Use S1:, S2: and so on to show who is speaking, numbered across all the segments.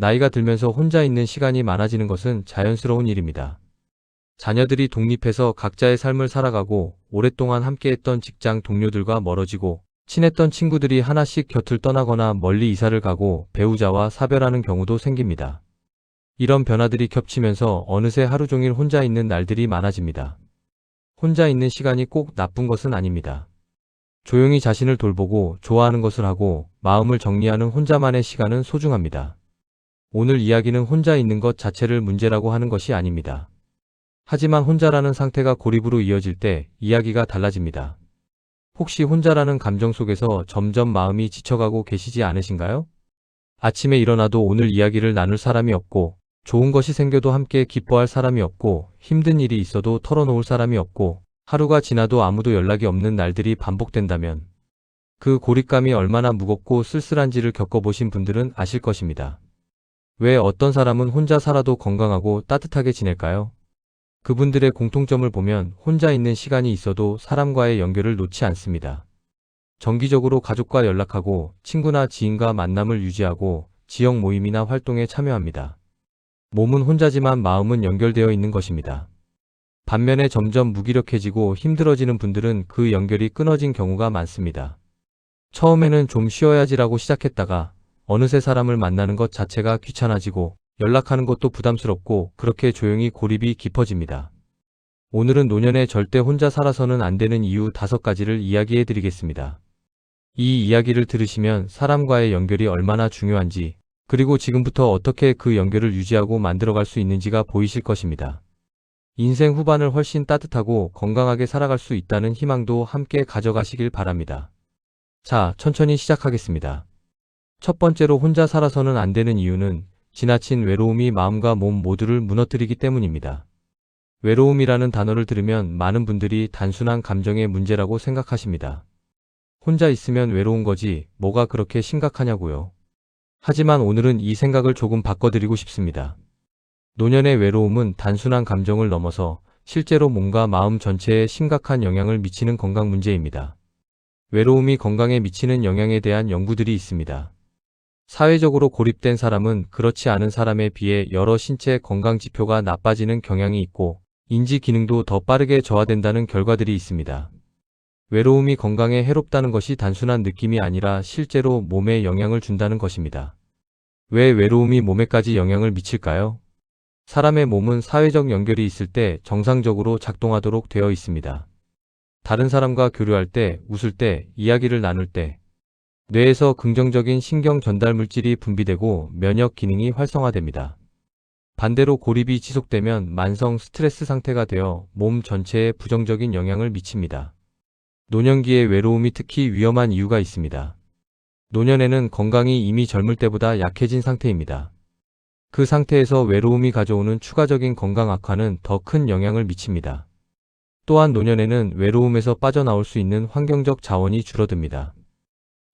S1: 나이가 들면서 혼자 있는 시간이 많아지는 것은 자연스러운 일입니다. 자녀들이 독립해서 각자의 삶을 살아가고 오랫동안 함께했던 직장 동료들과 멀어지고 친했던 친구들이 하나씩 곁을 떠나거나 멀리 이사를 가고 배우자와 사별하는 경우도 생깁니다. 이런 변화들이 겹치면서 어느새 하루 종일 혼자 있는 날들이 많아집니다. 혼자 있는 시간이 꼭 나쁜 것은 아닙니다. 조용히 자신을 돌보고 좋아하는 것을 하고 마음을 정리하는 혼자만의 시간은 소중합니다. 오늘 이야기는 혼자 있는 것 자체를 문제라고 하는 것이 아닙니다. 하지만 혼자라는 상태가 고립으로 이어질 때 이야기가 달라집니다. 혹시 혼자라는 감정 속에서 점점 마음이 지쳐가고 계시지 않으신가요? 아침에 일어나도 오늘 이야기를 나눌 사람이 없고, 좋은 것이 생겨도 함께 기뻐할 사람이 없고, 힘든 일이 있어도 털어놓을 사람이 없고, 하루가 지나도 아무도 연락이 없는 날들이 반복된다면 그 고립감이 얼마나 무겁고 쓸쓸한지를 겪어보신 분들은 아실 것입니다. 왜 어떤 사람은 혼자 살아도 건강하고 따뜻하게 지낼까요? 그분들의 공통점을 보면 혼자 있는 시간이 있어도 사람과의 연결을 놓지 않습니다. 정기적으로 가족과 연락하고 친구나 지인과 만남을 유지하고 지역 모임이나 활동에 참여합니다. 몸은 혼자지만 마음은 연결되어 있는 것입니다. 반면에 점점 무기력해지고 힘들어지는 분들은 그 연결이 끊어진 경우가 많습니다. 처음에는 좀 쉬어야지라고 시작했다가 어느새 사람을 만나는 것 자체가 귀찮아지고 연락하는 것도 부담스럽고 그렇게 조용히 고립이 깊어집니다. 오늘은 노년에 절대 혼자 살아서는 안 되는 이유 5가지를 이야기해 드리겠습니다. 이 이야기를 들으시면 사람과의 연결이 얼마나 중요한지, 그리고 지금부터 어떻게 그 연결을 유지하고 만들어갈 수 있는지가 보이실 것입니다. 인생 후반을 훨씬 따뜻하고 건강하게 살아갈 수 있다는 희망도 함께 가져가시길 바랍니다. 자, 천천히 시작하겠습니다. 첫 번째로 혼자 살아서는 안 되는 이유는 지나친 외로움이 마음과 몸 모두를 무너뜨리기 때문입니다. 외로움이라는 단어를 들으면 많은 분들이 단순한 감정의 문제라고 생각하십니다. 혼자 있으면 외로운 거지 뭐가 그렇게 심각하냐고요. 하지만 오늘은 이 생각을 조금 바꿔드리고 싶습니다. 노년의 외로움은 단순한 감정을 넘어서 실제로 몸과 마음 전체에 심각한 영향을 미치는 건강 문제입니다. 외로움이 건강에 미치는 영향에 대한 연구들이 있습니다. 사회적으로 고립된 사람은 그렇지 않은 사람에 비해 여러 신체 건강 지표가 나빠지는 경향이 있고 인지 기능도 더 빠르게 저하된다는 결과들이 있습니다. 외로움이 건강에 해롭다는 것이 단순한 느낌이 아니라 실제로 몸에 영향을 준다는 것입니다. 왜 외로움이 몸에까지 영향을 미칠까요? 사람의 몸은 사회적 연결이 있을 때 정상적으로 작동하도록 되어 있습니다. 다른 사람과 교류할 때, 웃을 때, 이야기를 나눌 때, 뇌에서 긍정적인 신경 전달 물질이 분비되고 면역 기능이 활성화됩니다. 반대로 고립이 지속되면 만성 스트레스 상태가 되어 몸 전체에 부정적인 영향을 미칩니다. 노년기의 외로움이 특히 위험한 이유가 있습니다. 노년에는 건강이 이미 젊을 때보다 약해진 상태입니다. 그 상태에서 외로움이 가져오는 추가적인 건강 악화는 더 큰 영향을 미칩니다. 또한 노년에는 외로움에서 빠져나올 수 있는 환경적 자원이 줄어듭니다.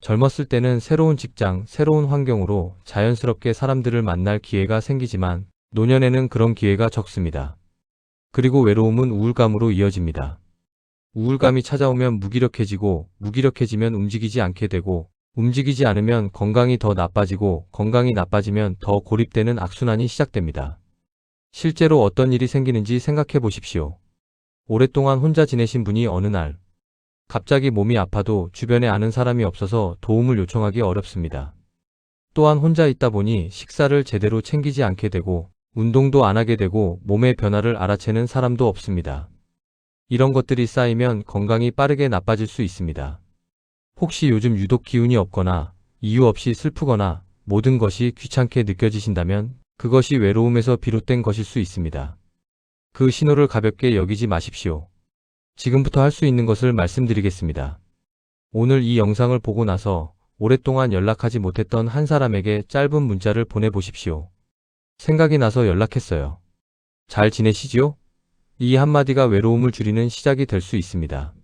S1: 젊었을 때는 새로운 직장, 새로운 환경으로 자연스럽게 사람들을 만날 기회가 생기지만 노년에는 그런 기회가 적습니다. 그리고 외로움은 우울감으로 이어집니다. 우울감이 찾아오면 무기력해지고 무기력해지면 움직이지 않게 되고 움직이지 않으면 건강이 더 나빠지고 건강이 나빠지면 더 고립되는 악순환이 시작됩니다. 실제로 어떤 일이 생기는지 생각해 보십시오. 오랫동안 혼자 지내신 분이 어느 날 갑자기 몸이 아파도 주변에 아는 사람이 없어서 도움을 요청하기 어렵습니다. 또한 혼자 있다 보니 식사를 제대로 챙기지 않게 되고 운동도 안 하게 되고 몸의 변화를 알아채는 사람도 없습니다. 이런 것들이 쌓이면 건강이 빠르게 나빠질 수 있습니다. 혹시 요즘 유독 기운이 없거나 이유 없이 슬프거나 모든 것이 귀찮게 느껴지신다면 그것이 외로움에서 비롯된 것일 수 있습니다. 그 신호를 가볍게 여기지 마십시오. 지금부터 할 수 있는 것을 말씀드리겠습니다. 오늘 이 영상을 보고 나서 오랫동안 연락하지 못했던 한 사람에게 짧은 문자를 보내보십시오. 생각이 나서 연락했어요. 잘 지내시죠? 이 한마디가 외로움을 줄이는 시작이 될 수 있습니다.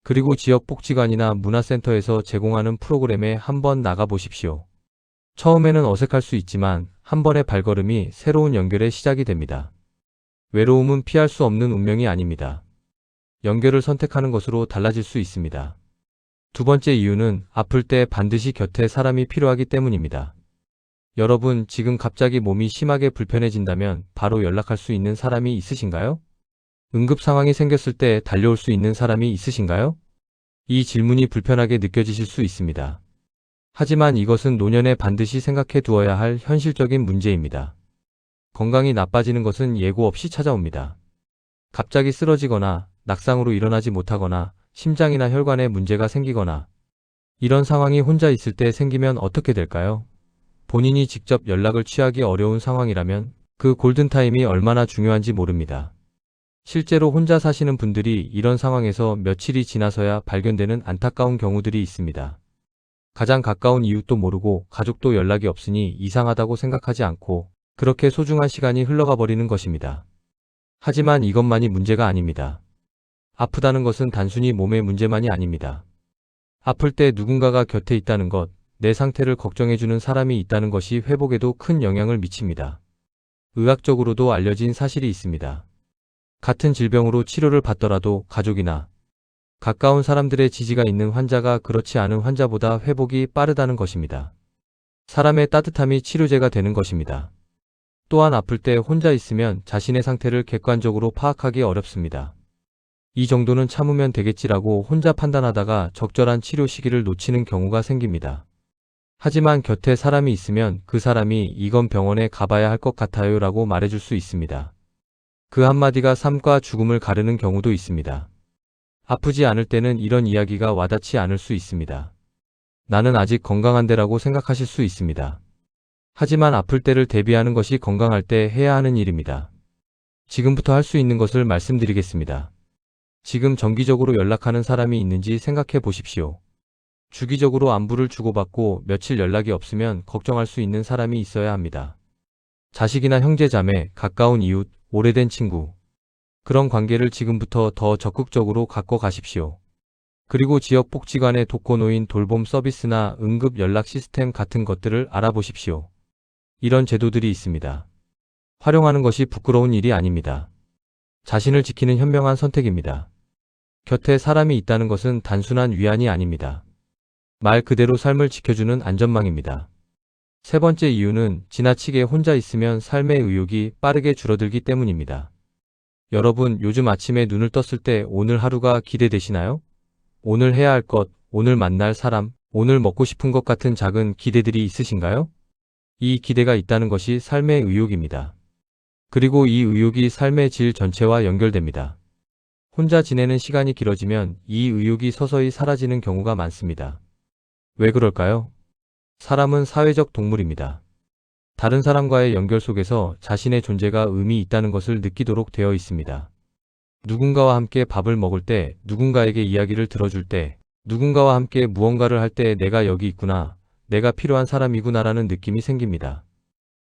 S1: 그리고 지역 복지관이나 문화센터에서 제공하는 프로그램에 한번 나가보십시오. 처음에는 어색할 수 있지만 한 번의 발걸음이 새로운 연결의 시작이 됩니다. 외로움은 피할 수 없는 운명이 아닙니다. 연결을 선택하는 것으로 달라질 수 있습니다. 두 번째 이유는 아플 때 반드시 곁에 사람이 필요하기 때문입니다. 여러분, 지금 갑자기 몸이 심하게 불편해진다면 바로 연락할 수 있는 사람이 있으신가요? 응급 상황이 생겼을 때 달려올 수 있는 사람이 있으신가요? 이 질문이 불편하게 느껴지실 수 있습니다. 하지만 이것은 노년에 반드시 생각해 두어야 할 현실적인 문제입니다. 건강이 나빠지는 것은 예고 없이 찾아옵니다. 갑자기 쓰러지거나 낙상으로 일어나지 못하거나 심장이나 혈관에 문제가 생기거나 이런 상황이 혼자 있을 때 생기면 어떻게 될까요? 본인이 직접 연락을 취하기 어려운 상황이라면 그 골든타임이 얼마나 중요한지 모릅니다. 실제로 혼자 사시는 분들이 이런 상황에서 며칠이 지나서야 발견되는 안타까운 경우들이 있습니다. 가장 가까운 이웃도 모르고 가족도 연락이 없으니 이상하다고 생각하지 않고 그렇게 소중한 시간이 흘러가 버리는 것입니다. 하지만 이것만이 문제가 아닙니다. 아프다는 것은 단순히 몸의 문제만이 아닙니다. 아플 때 누군가가 곁에 있다는 것, 내 상태를 걱정해주는 사람이 있다는 것이 회복에도 큰 영향을 미칩니다. 의학적으로도 알려진 사실이 있습니다. 같은 질병으로 치료를 받더라도 가족이나 가까운 사람들의 지지가 있는 환자가 그렇지 않은 환자보다 회복이 빠르다는 것입니다. 사람의 따뜻함이 치료제가 되는 것입니다. 또한 아플 때 혼자 있으면 자신의 상태를 객관적으로 파악하기 어렵습니다. 이 정도는 참으면 되겠지라고 혼자 판단하다가 적절한 치료 시기를 놓치는 경우가 생깁니다. 하지만 곁에 사람이 있으면 그 사람이 이건 병원에 가봐야 할 것 같아요 라고 말해줄 수 있습니다. 그 한마디가 삶과 죽음을 가르는 경우도 있습니다. 아프지 않을 때는 이런 이야기가 와닿지 않을 수 있습니다. 나는 아직 건강한데라고 생각하실 수 있습니다. 하지만 아플 때를 대비하는 것이 건강할 때 해야 하는 일입니다. 지금부터 할 수 있는 것을 말씀드리겠습니다. 지금 정기적으로 연락하는 사람이 있는지 생각해 보십시오. 주기적으로 안부를 주고받고 며칠 연락이 없으면 걱정할 수 있는 사람이 있어야 합니다. 자식이나 형제 자매, 가까운 이웃, 오래된 친구. 그런 관계를 지금부터 더 적극적으로 갖고 가십시오. 그리고 지역 복지관의 독거노인 돌봄 서비스나 응급 연락 시스템 같은 것들을 알아보십시오. 이런 제도들이 있습니다. 활용하는 것이 부끄러운 일이 아닙니다. 자신을 지키는 현명한 선택입니다. 곁에 사람이 있다는 것은 단순한 위안이 아닙니다. 말 그대로 삶을 지켜주는 안전망입니다. 세 번째 이유는 지나치게 혼자 있으면 삶의 의욕이 빠르게 줄어들기 때문입니다. 여러분, 요즘 아침에 눈을 떴을 때 오늘 하루가 기대되시나요? 오늘 해야 할 것, 오늘 만날 사람, 오늘 먹고 싶은 것 같은 작은 기대들이 있으신가요? 이 기대가 있다는 것이 삶의 의욕입니다. 그리고 이 의욕이 삶의 질 전체와 연결됩니다. 혼자 지내는 시간이 길어지면 이 의욕이 서서히 사라지는 경우가 많습니다. 왜 그럴까요? 사람은 사회적 동물입니다. 다른 사람과의 연결 속에서 자신의 존재가 의미 있다는 것을 느끼도록 되어 있습니다. 누군가와 함께 밥을 먹을 때, 누군가에게 이야기를 들어줄 때, 누군가와 함께 무언가를 할 때 내가 여기 있구나, 내가 필요한 사람이구나라는 느낌이 생깁니다.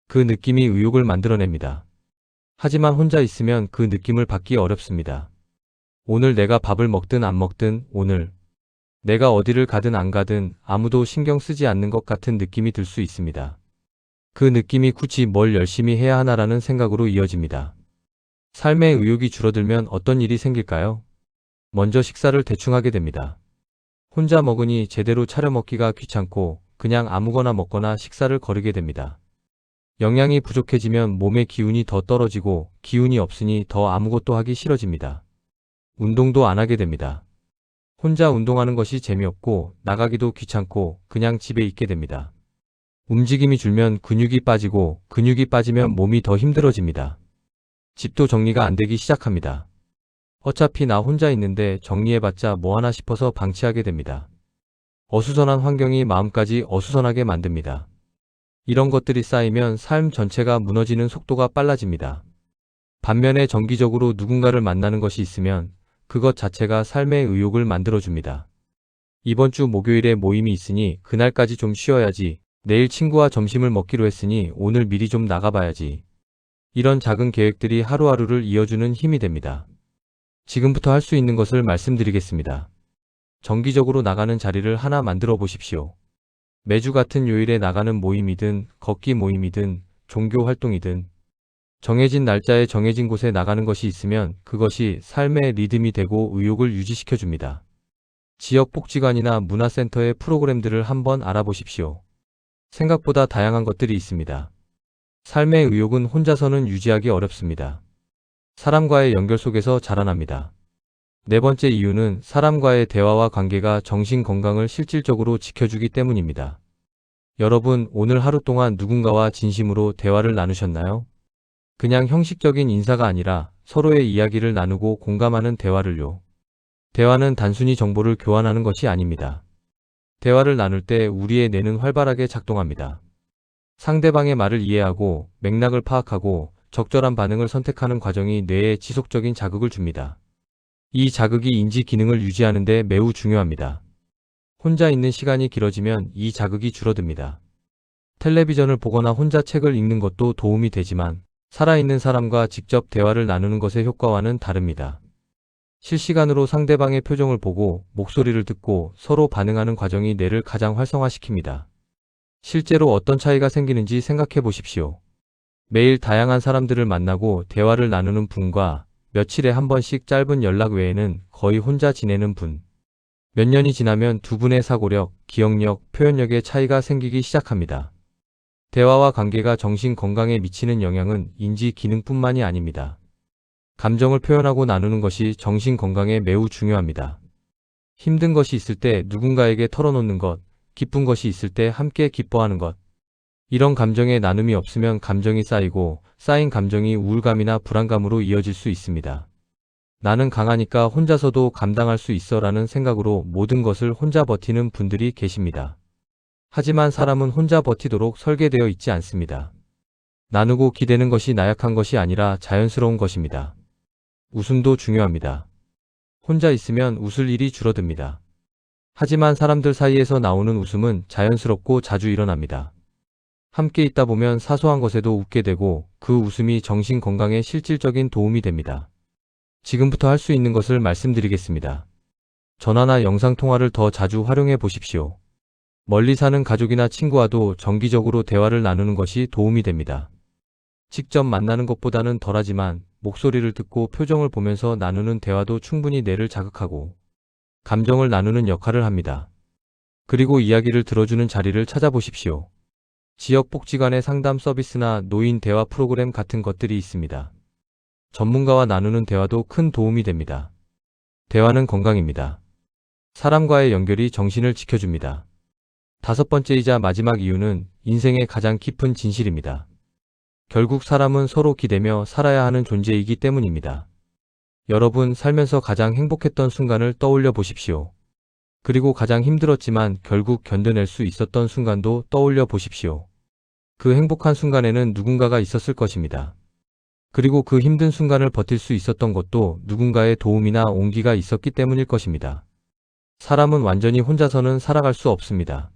S1: 그 느낌이 의욕을 만들어냅니다. 하지만 혼자 있으면 그 느낌을 받기 어렵습니다. 오늘 내가 밥을 먹든 안 먹든, 오늘 내가 어디를 가든 안 가든 아무도 신경 쓰지 않는 것 같은 느낌이 들 수 있습니다. 그 느낌이 굳이 뭘 열심히 해야 하나라는 생각으로 이어집니다. 삶의 의욕이 줄어들면 어떤 일이 생길까요? 먼저 식사를 대충 하게 됩니다. 혼자 먹으니 제대로 차려 먹기가 귀찮고 그냥 아무거나 먹거나 식사를 거르게 됩니다. 영양이 부족해지면 몸의 기운이 더 떨어지고 기운이 없으니 더 아무것도 하기 싫어집니다. 운동도 안 하게 됩니다. 혼자 운동하는 것이 재미없고 나가기도 귀찮고 그냥 집에 있게 됩니다. 움직임이 줄면 근육이 빠지고 근육이 빠지면 몸이 더 힘들어집니다. 집도 정리가 안 되기 시작합니다. 어차피 나 혼자 있는데 정리해봤자 뭐하나 싶어서 방치하게 됩니다. 어수선한 환경이 마음까지 어수선하게 만듭니다. 이런 것들이 쌓이면 삶 전체가 무너지는 속도가 빨라집니다. 반면에 정기적으로 누군가를 만나는 것이 있으면 그것 자체가 삶의 의욕을 만들어줍니다. 이번 주 목요일에 모임이 있으니 그날까지 좀 쉬어야지. 내일 친구와 점심을 먹기로 했으니 오늘 미리 좀 나가봐야지. 이런 작은 계획들이 하루하루를 이어주는 힘이 됩니다. 지금부터 할 수 있는 것을 말씀드리겠습니다. 정기적으로 나가는 자리를 하나 만들어 보십시오. 매주 같은 요일에 나가는 모임이든 걷기 모임이든 종교 활동이든 정해진 날짜에 정해진 곳에 나가는 것이 있으면 그것이 삶의 리듬이 되고 의욕을 유지시켜 줍니다. 지역 복지관이나 문화센터의 프로그램들을 한번 알아보십시오. 생각보다 다양한 것들이 있습니다. 삶의 의욕은 혼자서는 유지하기 어렵습니다. 사람과의 연결 속에서 자라납니다. 네 번째 이유는 사람과의 대화와 관계가 정신 건강을 실질적으로 지켜주기 때문입니다. 여러분, 오늘 하루 동안 누군가와 진심으로 대화를 나누셨나요? 그냥 형식적인 인사가 아니라 서로의 이야기를 나누고 공감하는 대화를요. 대화는 단순히 정보를 교환하는 것이 아닙니다. 대화를 나눌 때 우리의 뇌는 활발하게 작동합니다. 상대방의 말을 이해하고 맥락을 파악하고 적절한 반응을 선택하는 과정이 뇌에 지속적인 자극을 줍니다. 이 자극이 인지 기능을 유지하는 데 매우 중요합니다. 혼자 있는 시간이 길어지면 이 자극이 줄어듭니다. 텔레비전을 보거나 혼자 책을 읽는 것도 도움이 되지만 살아있는 사람과 직접 대화를 나누는 것의 효과와는 다릅니다. 실시간으로 상대방의 표정을 보고 목소리를 듣고 서로 반응하는 과정이 뇌를 가장 활성화시킵니다. 실제로 어떤 차이가 생기는지 생각해 보십시오. 매일 다양한 사람들을 만나고 대화를 나누는 분과 며칠에 한 번씩 짧은 연락 외에는 거의 혼자 지내는 분. 몇 년이 지나면 두 분의 사고력, 기억력, 표현력의 차이가 생기기 시작합니다. 대화와 관계가 정신 건강에 미치는 영향은 인지 기능뿐만이 아닙니다. 감정을 표현하고 나누는 것이 정신 건강에 매우 중요합니다. 힘든 것이 있을 때 누군가에게 털어놓는 것, 기쁜 것이 있을 때 함께 기뻐하는 것. 이런 감정의 나눔이 없으면 감정이 쌓이고 쌓인 감정이 우울감이나 불안감으로 이어질 수 있습니다. 나는 강하니까 혼자서도 감당할 수 있어 라는 생각으로 모든 것을 혼자 버티는 분들이 계십니다. 하지만 사람은 혼자 버티도록 설계되어 있지 않습니다. 나누고 기대는 것이 나약한 것이 아니라 자연스러운 것입니다. 웃음도 중요합니다. 혼자 있으면 웃을 일이 줄어듭니다. 하지만 사람들 사이에서 나오는 웃음은 자연스럽고 자주 일어납니다. 함께 있다 보면 사소한 것에도 웃게 되고 그 웃음이 정신 건강에 실질적인 도움이 됩니다. 지금부터 할 수 있는 것을 말씀드리겠습니다. 전화나 영상통화를 더 자주 활용해 보십시오. 멀리 사는 가족이나 친구와도 정기적으로 대화를 나누는 것이 도움이 됩니다. 직접 만나는 것보다는 덜하지만 목소리를 듣고 표정을 보면서 나누는 대화도 충분히 뇌를 자극하고 감정을 나누는 역할을 합니다. 그리고 이야기를 들어주는 자리를 찾아보십시오. 지역복지관의 상담 서비스나 노인 대화 프로그램 같은 것들이 있습니다. 전문가와 나누는 대화도 큰 도움이 됩니다. 대화는 건강입니다. 사람과의 연결이 정신을 지켜줍니다. 다섯 번째이자 마지막 이유는 인생의 가장 깊은 진실입니다. 결국 사람은 서로 기대며 살아야 하는 존재이기 때문입니다. 여러분, 살면서 가장 행복했던 순간을 떠올려 보십시오. 그리고 가장 힘들었지만 결국 견뎌낼 수 있었던 순간도 떠올려 보십시오. 그 행복한 순간에는 누군가가 있었을 것입니다. 그리고 그 힘든 순간을 버틸 수 있었던 것도 누군가의 도움이나 온기가 있었기 때문일 것입니다. 사람은 완전히 혼자서는 살아갈 수 없습니다.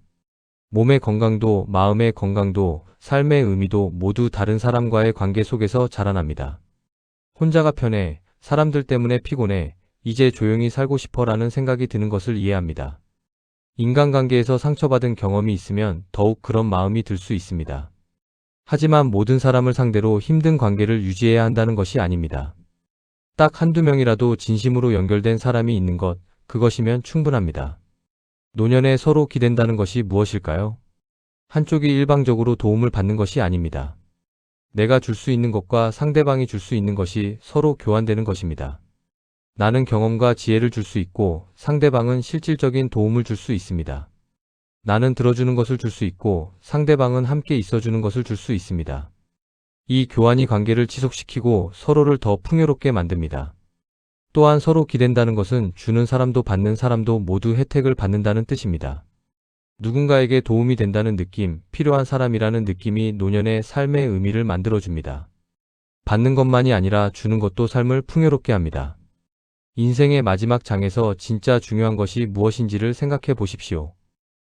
S1: 몸의 건강도, 마음의 건강도, 삶의 의미도 모두 다른 사람과의 관계 속에서 자라납니다. 혼자가 편해, 사람들 때문에 피곤해, 이제 조용히 살고 싶어라는 생각이 드는 것을 이해합니다. 인간관계에서 상처받은 경험이 있으면 더욱 그런 마음이 들 수 있습니다. 하지만 모든 사람을 상대로 힘든 관계를 유지해야 한다는 것이 아닙니다. 딱 한두 명이라도 진심으로 연결된 사람이 있는 것, 그것이면 충분합니다. 노년에 서로 기댄다는 것이 무엇일까요? 한쪽이 일방적으로 도움을 받는 것이 아닙니다. 내가 줄 수 있는 것과 상대방이 줄 수 있는 것이 서로 교환되는 것입니다. 나는 경험과 지혜를 줄 수 있고 상대방은 실질적인 도움을 줄 수 있습니다. 나는 들어주는 것을 줄 수 있고 상대방은 함께 있어주는 것을 줄 수 있습니다. 이 교환이 관계를 지속시키고 서로를 더 풍요롭게 만듭니다. 또한 서로 기댄다는 것은 주는 사람도 받는 사람도 모두 혜택을 받는다는 뜻입니다. 누군가에게 도움이 된다는 느낌, 필요한 사람이라는 느낌이 노년의 삶의 의미를 만들어줍니다. 받는 것만이 아니라 주는 것도 삶을 풍요롭게 합니다. 인생의 마지막 장에서 진짜 중요한 것이 무엇인지를 생각해 보십시오.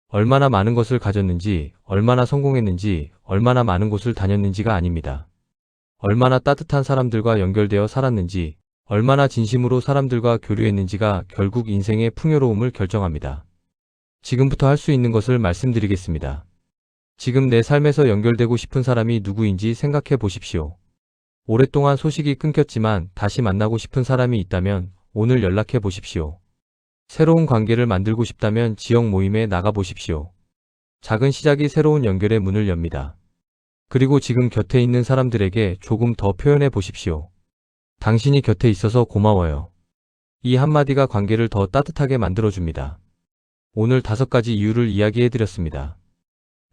S1: 얼마나 많은 것을 가졌는지, 얼마나 성공했는지, 얼마나 많은 곳을 다녔는지가 아닙니다. 얼마나 따뜻한 사람들과 연결되어 살았는지, 얼마나 진심으로 사람들과 교류했는지가 결국 인생의 풍요로움을 결정합니다. 지금부터 할 수 있는 것을 말씀드리겠습니다. 지금 내 삶에서 연결되고 싶은 사람이 누구인지 생각해 보십시오. 오랫동안 소식이 끊겼지만 다시 만나고 싶은 사람이 있다면 오늘 연락해 보십시오. 새로운 관계를 만들고 싶다면 지역 모임에 나가 보십시오. 작은 시작이 새로운 연결의 문을 엽니다. 그리고 지금 곁에 있는 사람들에게 조금 더 표현해 보십시오. 당신이 곁에 있어서 고마워요. 이 한마디가 관계를 더 따뜻하게 만들어줍니다. 오늘 5가지 이유를 이야기해 드렸습니다.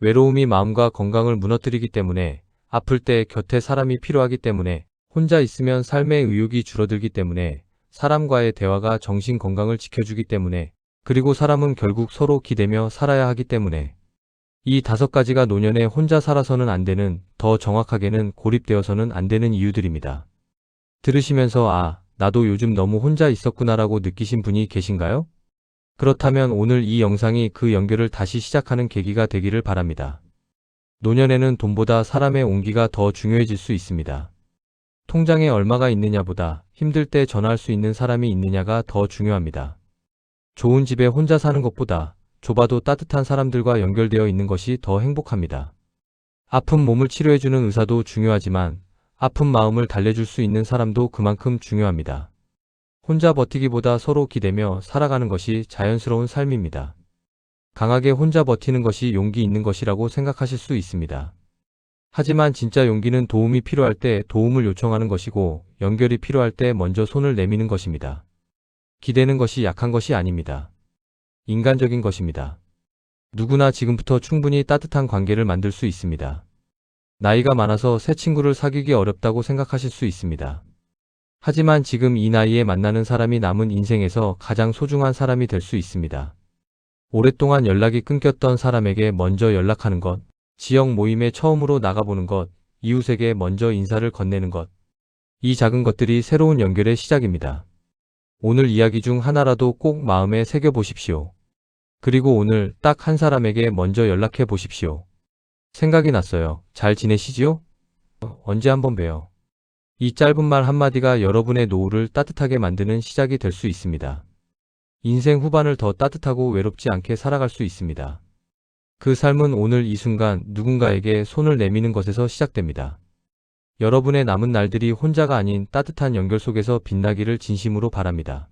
S1: 외로움이 마음과 건강을 무너뜨리기 때문에, 아플 때 곁에 사람이 필요하기 때문에, 혼자 있으면 삶의 의욕이 줄어들기 때문에, 사람과의 대화가 정신 건강을 지켜주기 때문에, 그리고 사람은 결국 서로 기대며 살아야 하기 때문에. 이 5가지가 노년에 혼자 살아서는 안 되는, 더 정확하게는 고립되어서는 안 되는 이유들입니다. 들으시면서 나도 요즘 너무 혼자 있었구나라고 느끼신 분이 계신가요? 그렇다면 오늘 이 영상이 그 연결을 다시 시작하는 계기가 되기를 바랍니다. 노년에는 돈보다 사람의 온기가 더 중요해질 수 있습니다. 통장에 얼마가 있느냐보다 힘들 때 전화할 수 있는 사람이 있느냐가 더 중요합니다. 좋은 집에 혼자 사는 것보다 좁아도 따뜻한 사람들과 연결되어 있는 것이 더 행복합니다. 아픈 몸을 치료해주는 의사도 중요하지만 아픈 마음을 달래줄 수 있는 사람도 그만큼 중요합니다. 혼자 버티기보다 서로 기대며 살아가는 것이 자연스러운 삶입니다. 강하게 혼자 버티는 것이 용기 있는 것이라고 생각하실 수 있습니다. 하지만 진짜 용기는 도움이 필요할 때 도움을 요청하는 것이고, 연결이 필요할 때 먼저 손을 내미는 것입니다. 기대는 것이 약한 것이 아닙니다. 인간적인 것입니다. 누구나 지금부터 충분히 따뜻한 관계를 만들 수 있습니다. 나이가 많아서 새 친구를 사귀기 어렵다고 생각하실 수 있습니다. 하지만 지금 이 나이에 만나는 사람이 남은 인생에서 가장 소중한 사람이 될 수 있습니다. 오랫동안 연락이 끊겼던 사람에게 먼저 연락하는 것, 지역 모임에 처음으로 나가보는 것, 이웃에게 먼저 인사를 건네는 것. 이 작은 것들이 새로운 연결의 시작입니다. 오늘 이야기 중 하나라도 꼭 마음에 새겨보십시오. 그리고 오늘 딱 한 사람에게 먼저 연락해 보십시오. 생각이 났어요. 잘 지내시지요? 언제 한번 봬요. 이 짧은 말 한마디가 여러분의 노후를 따뜻하게 만드는 시작이 될 수 있습니다. 인생 후반을 더 따뜻하고 외롭지 않게 살아갈 수 있습니다. 그 삶은 오늘 이 순간 누군가에게 손을 내미는 것에서 시작됩니다. 여러분의 남은 날들이 혼자가 아닌 따뜻한 연결 속에서 빛나기를 진심으로 바랍니다.